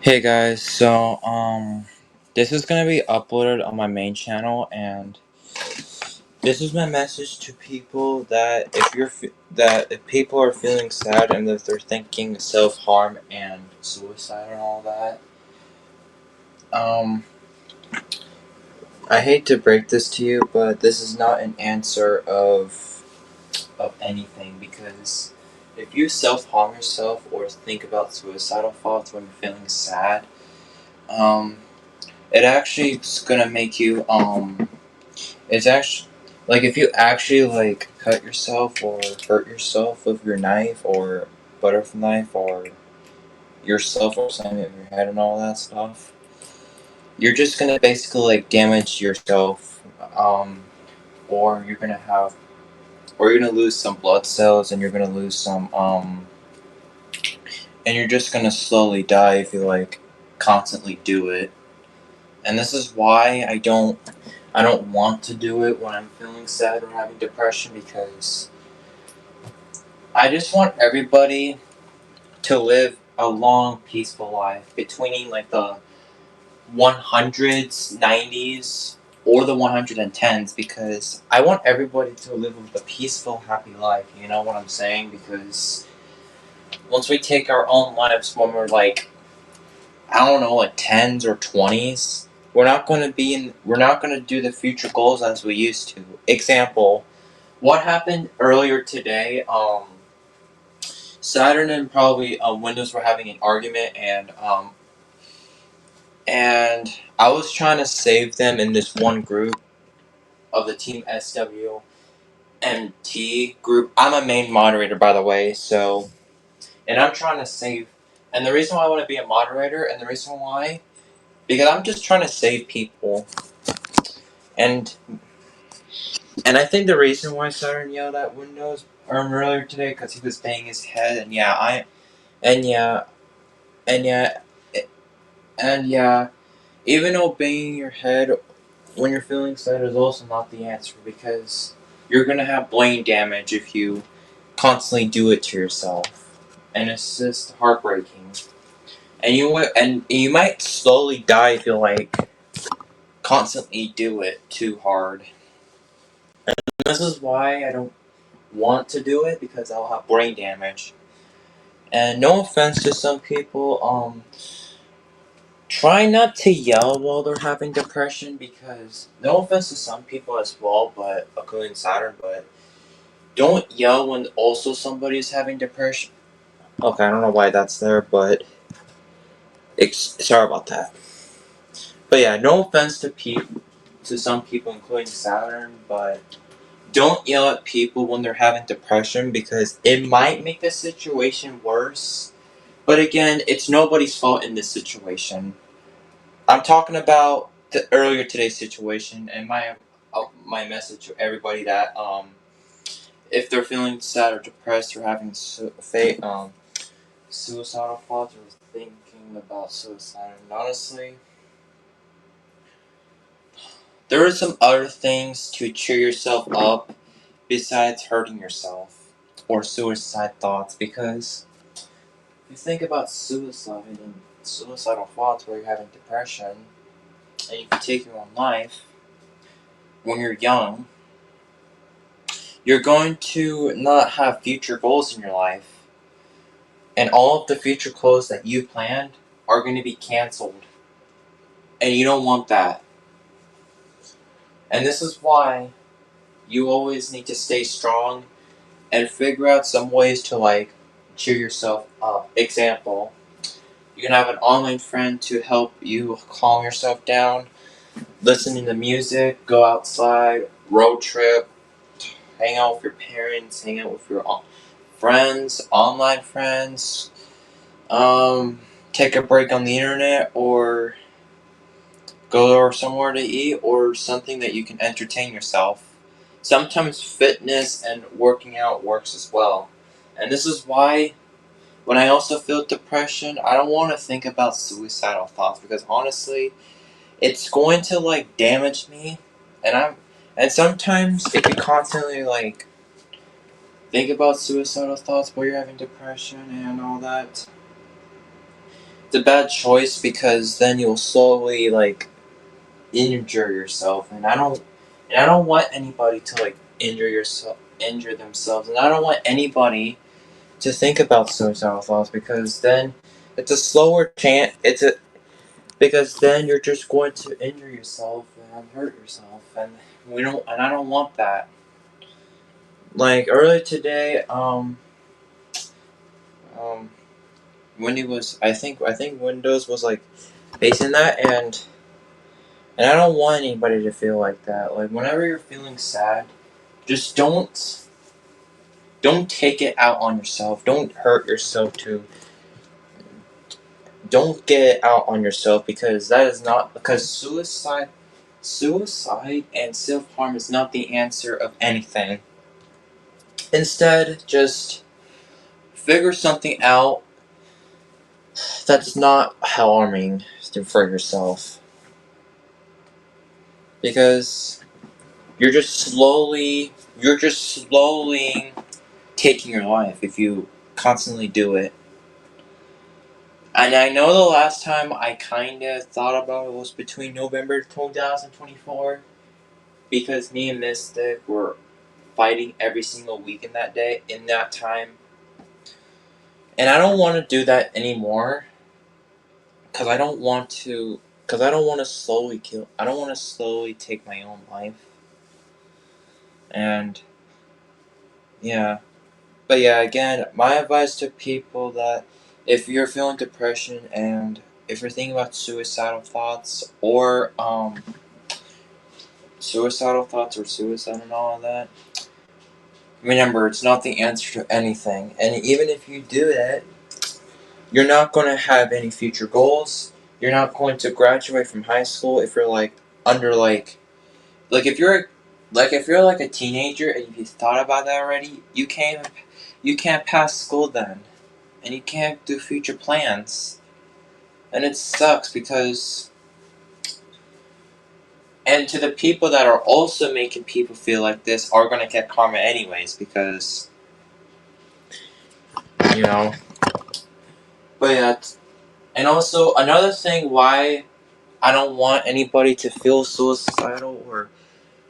Hey guys, this is gonna be uploaded on my main channel, and this is my message to people that if people are feeling sad and if they're thinking self harm and suicide and all that, um, I hate to break this to you, but this is not an answer of anything because if you self harm yourself or think about suicidal thoughts when you're feeling sad, um, it actually is gonna make you It's actually like if you actually like cut yourself or hurt yourself with your knife or butter knife or yourself or something with your head and all that stuff, you're just gonna basically like damage yourself, or you're gonna lose some blood cells and you're gonna lose some and you're just gonna slowly die if you like constantly do it. And this is why I don't want to do it when I'm feeling sad or having depression because I just want everybody to live a long, peaceful life between like the 100s, 90s, or the 110s because I want everybody to live a peaceful, happy life. You know what I'm saying? Because once we take our own lives when we're like, I don't know, like 10s or 20s, we're not going to do the future goals as we used to. Example, what happened earlier today? Saturn and probably Windows were having an argument, and I was trying to save them in this one group of the Team SWMT group. I'm a main moderator, by the way, and I'm trying to save. And the reason why I want to be a moderator, and the reason why, because I'm just trying to save people, and and I think the reason why Saturn yelled at Windows earlier today because he was banging his head, and yeah, and yeah, and yeah. Even though banging your head when you're feeling sad is also not the answer because you're gonna have brain damage if you constantly do it to yourself, and it's just heartbreaking. And you might slowly die if you like constantly do it too hard. And this is why I don't want to do it because I'll have brain damage. And no offense to some people, try not to yell while they're having depression because no offense to some people as well, but including Saturn, but don't yell when also somebody's having depression. Okay, I don't know why that's there, but sorry about that. But yeah, no offense to some people, including Saturn, but don't yell at people when they're having depression because it might make the situation worse. But again, it's nobody's fault in this situation. I'm talking about the earlier today's situation, and my message to everybody that if they're feeling sad or depressed or having suicidal thoughts or thinking about suicide, and honestly, there are some other things to cheer yourself up besides hurting yourself or suicide thoughts because if you think about suicide and suicidal thoughts where you're having depression and you can take your own life when you're young, you're going to not have future goals in your life. And all of the future goals that you planned are going to be canceled. And you don't want that. And this is why you always need to stay strong and figure out some ways to like cheer yourself up. Example, you can have an online friend to help you calm yourself down, listening to music, go outside, road trip, hang out with your parents, hang out with your friends, online friends, take a break on the internet, or go somewhere to eat, or something that you can entertain yourself. Sometimes fitness and working out works as well. And this is why when I also feel depression, I don't want to think about suicidal thoughts because honestly, it's going to like damage me and sometimes if you constantly like think about suicidal thoughts while you're having depression and all that, it's a bad choice because then you'll slowly like injure yourself, and I don't want anybody to like injure themselves, and I don't want anybody to think about suicidal thoughts because then it's a slower chance. Because then you're just going to injure yourself and hurt yourself, and I don't want that. Like earlier today, um, Wendy was I think Windows was like facing that, and I don't want anybody to feel like that. Like whenever you're feeling sad, just don't take it out on yourself. Don't hurt yourself too. Don't get it out on yourself because that is not because suicide and self-harm is not the answer of anything. Instead, just figure something out that's not harming for yourself. Because you're just slowly taking your life if you constantly do it. And I know the last time I kind of thought about it was between November 2024 because me and Mystic were fighting every single week in that time. And I don't want to do that anymore because I don't want to I don't want to slowly take my own life. And yeah. But yeah, again, my advice to people that if you're feeling depression and if you're thinking about suicidal thoughts or suicide and all of that, remember it's not the answer to anything. And even if you do that, you're not going to have any future goals. You're not going to graduate from high school if you're like under like if you're like a teenager and you thought about that already, you can't pass school then. And you can't do future plans. And it sucks because and to the people that are also making people feel like this are gonna get karma anyways because you know. But yeah, and also another thing why I don't want anybody to feel suicidal or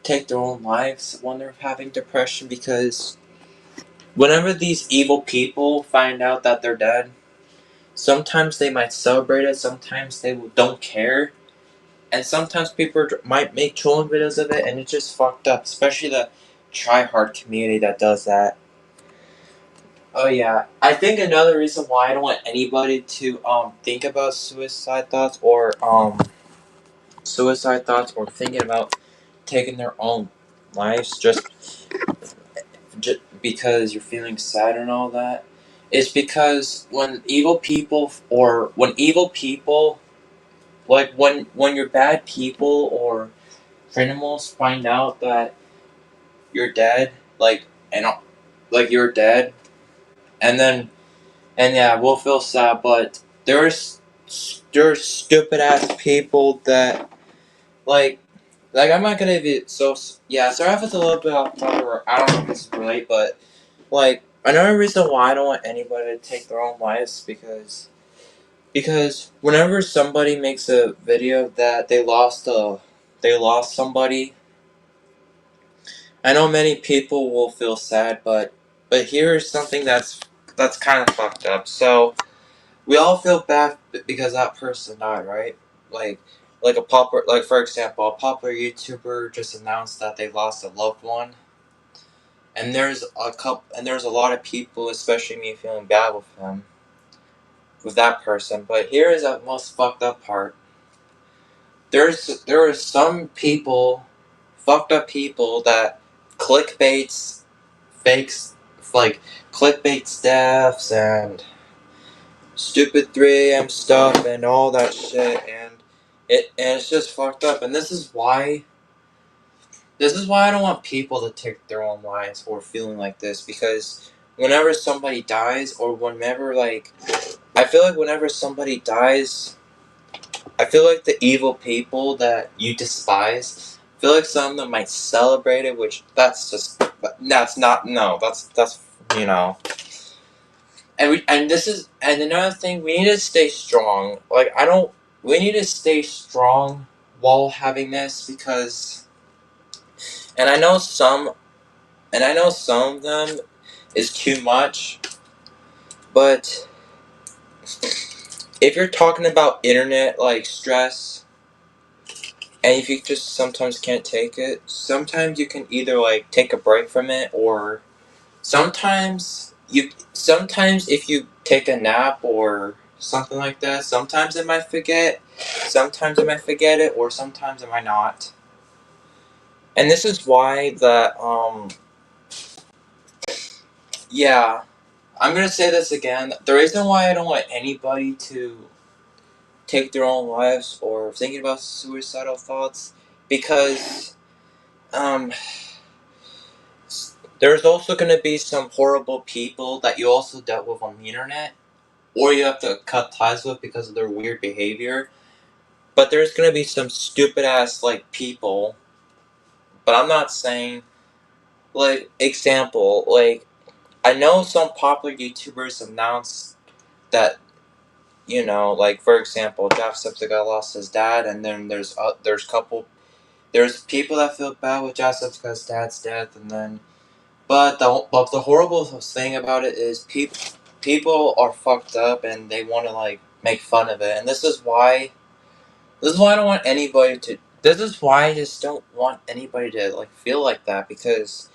take their own lives when they're having depression because whenever these evil people find out that they're dead, sometimes they might celebrate it, sometimes they don't care, and sometimes people might make trolling videos of it, and it's just fucked up, especially the try-hard community that does that. Oh yeah, I think another reason why I don't want anybody to think about suicide thoughts or thinking about taking their own lives just because you're feeling sad and all that is because when evil people like when your bad people or criminals find out that you're dead and like you're dead and then and yeah we'll feel sad but there's stupid ass people that like I'm not gonna be so yeah sorry if it's a little bit off topic or I don't know if this is relate but like another reason why I don't want anybody to take their own lives because whenever somebody makes a video that they lost somebody, I know many people will feel sad, but here's something that's kind of fucked up. So we all feel bad because that person died, right? Like like for example, a popular YouTuber just announced that they lost a loved one, and there's a lot of people, especially me, feeling bad with that person. But here is the most fucked up part. There are some people, fucked up people that clickbaits, fakes, like clickbait staffs and stupid 3 a.m. stuff and all that shit, and it's just fucked up. And this is why I don't want people to take their own lives or feeling like this because whenever somebody dies or whenever I feel like whenever somebody dies I feel like the evil people that you despise, I feel like some of them might celebrate it, which that's not no, that's you know. and another thing, we need to stay strong. Like I don't we need to stay strong while having this because and I know some of them is too much, but if you're talking about internet like stress and if you just sometimes can't take it, sometimes you can either like take a break from it or sometimes if you take a nap or something like that, sometimes I might forget it or sometimes I might not. And this is why yeah, I'm gonna say this again. The reason why I don't want anybody to take their own lives or thinking about suicidal thoughts because um there's also gonna be some horrible people that you also dealt with on the internet or you have to cut ties with because of their weird behavior. But there's gonna be some stupid ass like people. But I'm not saying like example like I know some popular YouTubers announced that like for example Jacksepticeye lost his dad, and then there's people that feel bad with Jacksepticeye's dad's death, and then but the horrible thing about it is people are fucked up and they want to like make fun of it, and this is why I don't want anybody to. This is why I just don't want anybody to like feel like that because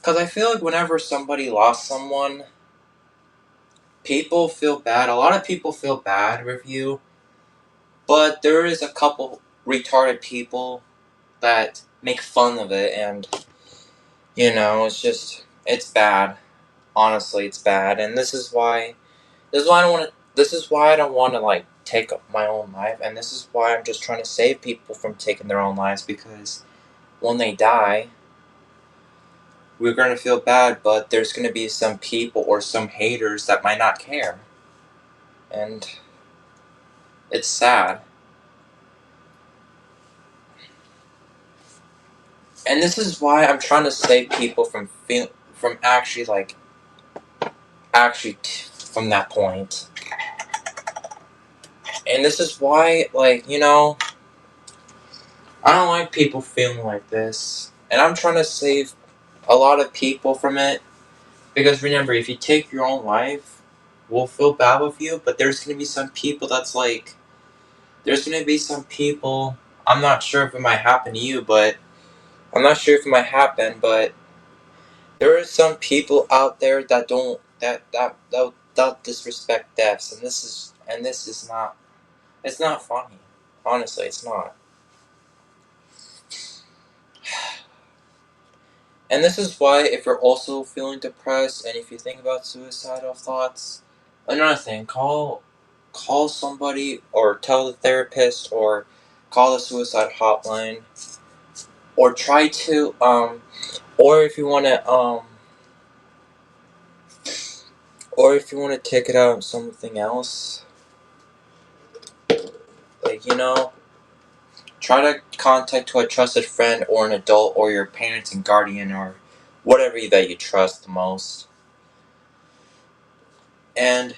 I feel like whenever somebody lost someone, people feel bad. A lot of people feel bad with you, but there is a couple retarded people that make fun of it, and it's bad. Honestly, it's bad, and this is why I don't want to. This is why I don't want to like take up my own life, and this is why I'm just trying to save people from taking their own lives because when they die, we're gonna feel bad, but there's gonna be some people or some haters that might not care, and it's sad. And this is why I'm trying to save people from from that point. And this is why I don't like people feeling like this, and I'm trying to save a lot of people from it. Because remember, if you take your own life, we'll feel bad with you, but there's going to be some people there's going to be some people, I'm not sure if it might happen to you, but I'm not sure if it might happen, but there are some people out there that don't, that disrespect deaths, and this is not, it's not funny. Honestly, it's not. And this is why, if you're also feeling depressed and if you think about suicidal thoughts, another thing, call somebody or tell the therapist or call the suicide hotline or try to or if you want to take it out on something else, like try to contact to a trusted friend or an adult or your parents and guardian or whatever that you trust the most. And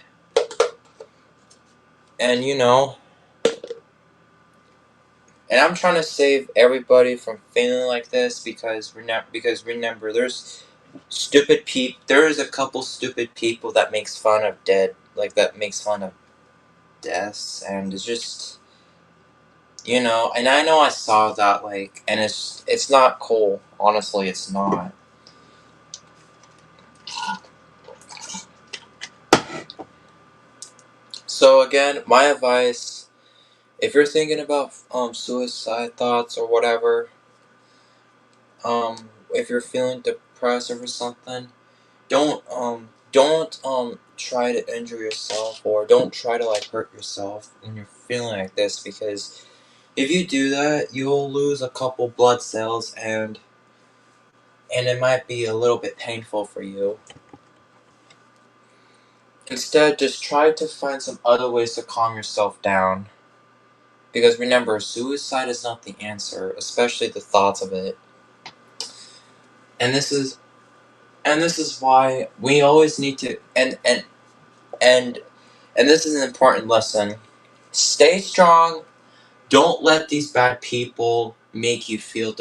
and you know And I'm trying to save everybody from feeling like this because remember there is a couple stupid people that makes fun of that makes fun of deaths, and it's just and I know I saw that and it's not cool. Honestly, it's not. So again, my advice, if you're thinking about suicide thoughts or whatever, if you're feeling depressed over something, don't try to injure yourself or don't try to hurt yourself when you're feeling like this, because if you do that you'll lose a couple blood cells, and it might be a little bit painful for you. Instead, just try to find some other ways to calm yourself down, because remember, suicide is not the answer, especially the thoughts of it. And this is why we always need to and this is an important lesson. Stay strong. Don't let these bad people make you feel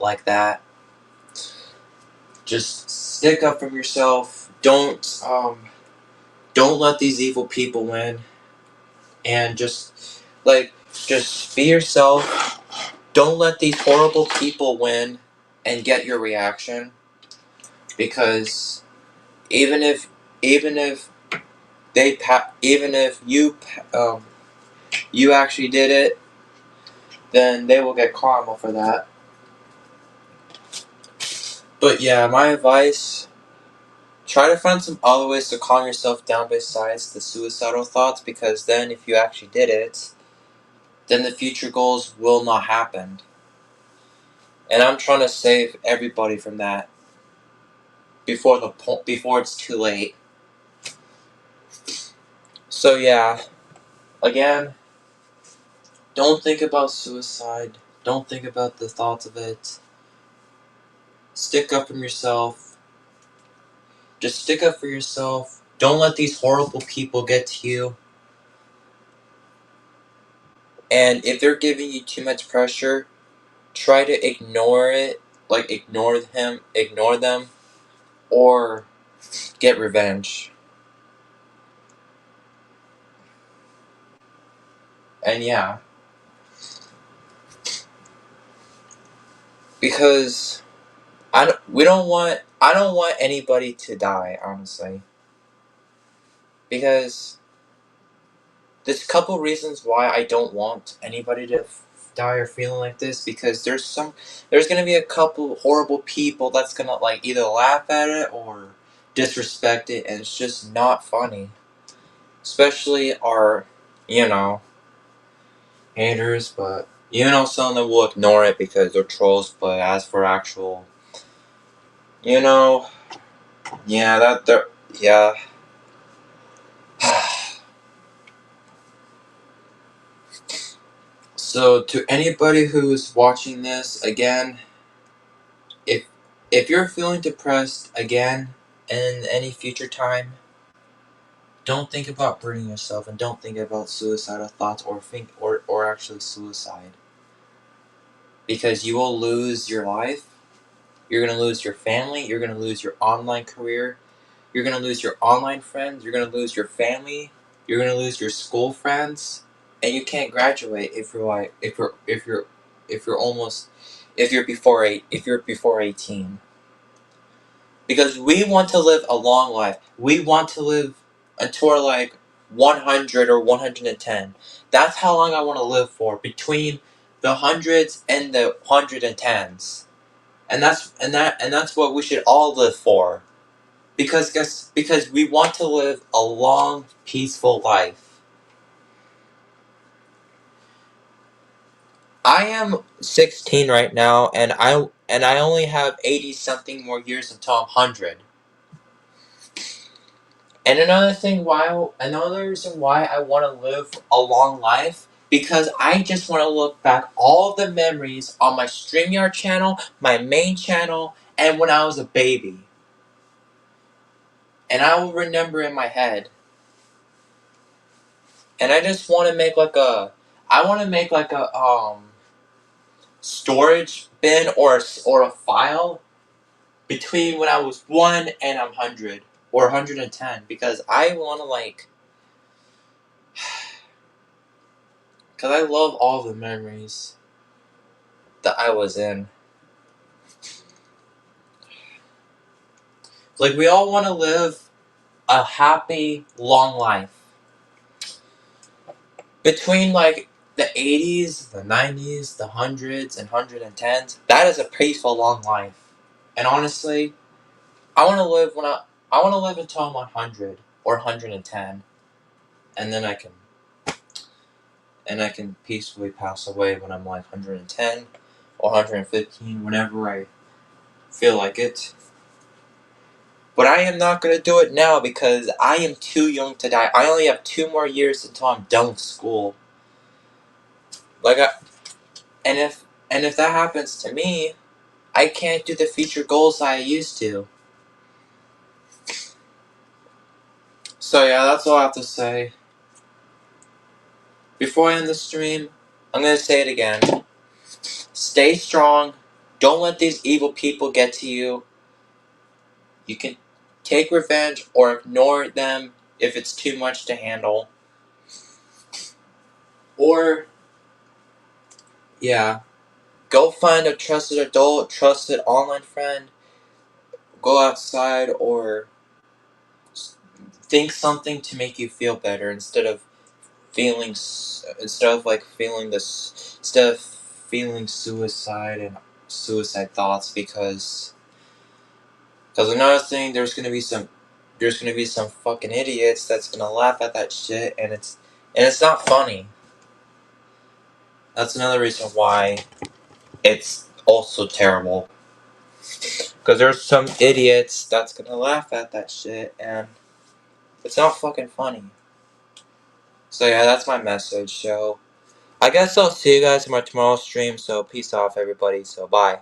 like that. Just stick up for yourself. Don't let these evil people win. And just be yourself. Don't let these horrible people win and get your reaction, because even if even if even if you actually did it, then they will get karma for that. But yeah, my advice: try to find some other ways to calm yourself down besides the suicidal thoughts, because then if you actually did it, then the future goals will not happen. And I'm trying to save everybody from that before it's too late. So yeah, again, don't think about suicide. Don't think about the thoughts of it. Stick up for yourself. Just stick up for yourself. Don't let these horrible people get to you. And if they're giving you too much pressure, try to ignore it. Like ignore them, or get revenge. And yeah, because I don't want anybody to die, honestly. Because there's a couple reasons why I don't want anybody to die or feeling like this, because there's gonna be a couple horrible people that's gonna like either laugh at it or disrespect it, and it's just not funny. Especially our, you know, haters, but some of them will ignore it because they're trolls, but as for actual, you know, yeah, that they're, yeah. So to anybody who's watching this, again, if if you're feeling depressed again in any future time, don't think about burning yourself, and don't think about suicidal thoughts, or actually suicide, because you will lose your life. You're gonna lose your family. You're gonna lose your online career. You're gonna lose your online friends. You're gonna lose your family. You're gonna lose your school friends, and you can't graduate if you're like if you're almost if you're before 18. Because we want to live a long life. We want to live until we're like 100 or 110. That's how long I want to live for, between the hundreds and the 110s. And that's what we should all live for. Because we want to live a long, peaceful life. I am 16 right now, and I only have 80 something more years until I'm 100. And another reason why I want to live a long life, because I just want to look back all of the memories on my StreamYard channel, my main channel, and when I was a baby. And I will remember in my head. And I just want to make like a storage bin, or a file between when I was 1 and I'm 100 or 110, because I want to because I love all the memories that I was in. Like, we all want to live a happy, long life. Between, like, the 80s, the 90s, the 100s, and 110s, that is a peaceful, long life. And honestly, I want to live I want to live until I'm 100 or 110, and then I can peacefully pass away when I'm like 110 or 115, whenever I feel like it. But I am not going to do it now, because I am too young to die. I only have 2 more years until I'm done with school. Like, and if that happens to me, I can't do the future goals I used to. So yeah, that's all I have to say. Before I end the stream, I'm gonna say it again. Stay strong. Don't let these evil people get to you. You can take revenge or ignore them if it's too much to handle. Or, yeah, go find a trusted adult, trusted online friend. Go outside or think something to make you feel better instead of instead of feeling suicide and suicide thoughts because another thing there's gonna be some fucking idiots that's gonna laugh at that shit and it's not funny. That's another reason why it's also terrible because there's some idiots that's gonna laugh at that shit and it's not fucking funny. So yeah, that's my message. So I guess I'll see you guys in my tomorrow stream. So peace off, everybody. So bye.